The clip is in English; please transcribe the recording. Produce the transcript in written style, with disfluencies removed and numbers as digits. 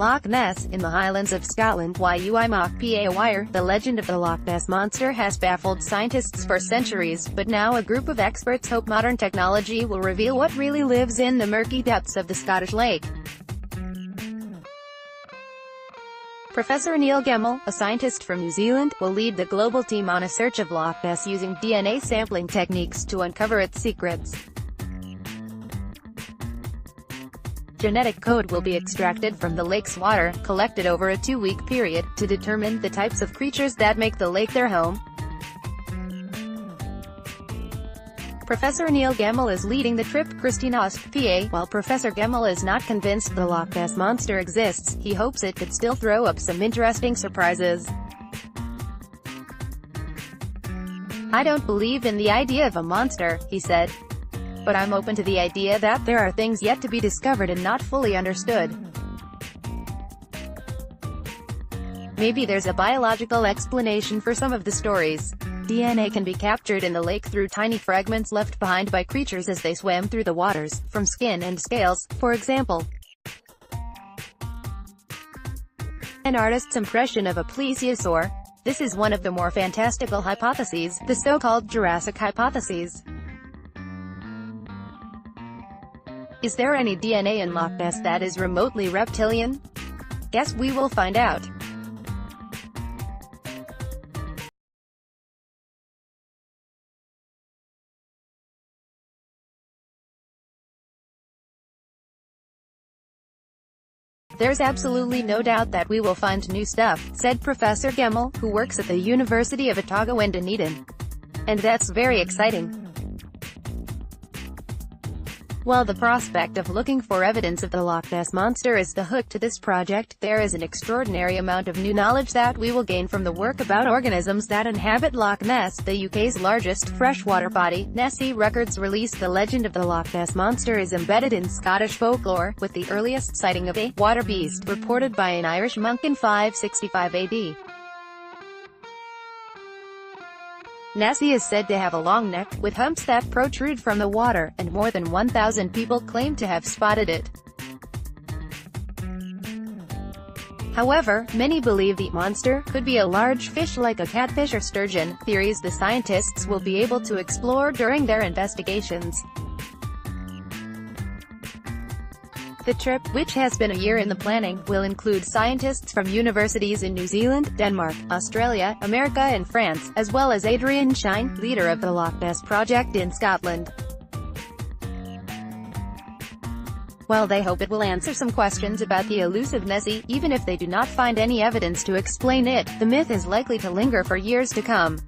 Loch Ness, in the Highlands of Scotland. Yui Mok, wire. The legend of the Loch Ness monster has baffled scientists for centuries, but now a group of experts hope modern technology will reveal what really lives in the murky depths of the Scottish lake. Professor Neil Gemmell, a scientist from New Zealand, will lead the global team on a search of Loch Ness using DNA sampling techniques to uncover its secrets. Genetic code will be extracted from the lake's water, collected over a 2-week period, to determine the types of creatures that make the lake their home. Professor Neil Gemmell is leading the trip. Christina asked, PA, while Professor Gemmell is not convinced the Loch Ness monster exists, he hopes it could still throw up some interesting surprises. I don't believe in the idea of a monster, he said. But I'm open to the idea that there are things yet to be discovered and not fully understood. Maybe there's a biological explanation for some of the stories. DNA can be captured in the lake through tiny fragments left behind by creatures as they swam through the waters, from skin and scales, for example. An artist's impression of a plesiosaur. This is one of the more fantastical hypotheses, the so-called Jurassic hypotheses. Is there any DNA in Loch Ness that is remotely reptilian? Guess we will find out. There's absolutely no doubt that we will find new stuff, said Professor Gemmell, who works at the University of Otago and Dunedin. And that's very exciting. While the prospect of looking for evidence of the Loch Ness monster is the hook to this project, there is an extraordinary amount of new knowledge that we will gain from the work about organisms that inhabit Loch Ness, the UK's largest freshwater body. Nessie Records released The legend of the Loch Ness monster is embedded in Scottish folklore, with the earliest sighting of a water beast reported by an Irish monk in 565 AD. Nessie is said to have a long neck, with humps that protrude from the water, and more than 1,000 people claim to have spotted it. However, many believe the monster could be a large fish like a catfish or sturgeon, theories the scientists will be able to explore during their investigations. The trip, which has been a year in the planning, will include scientists from universities in New Zealand, Denmark, Australia, America and France, as well as Adrian Shine, leader of the Loch Ness project in Scotland. While they hope it will answer some questions about the elusive Nessie, even if they do not find any evidence to explain it, the myth is likely to linger for years to come.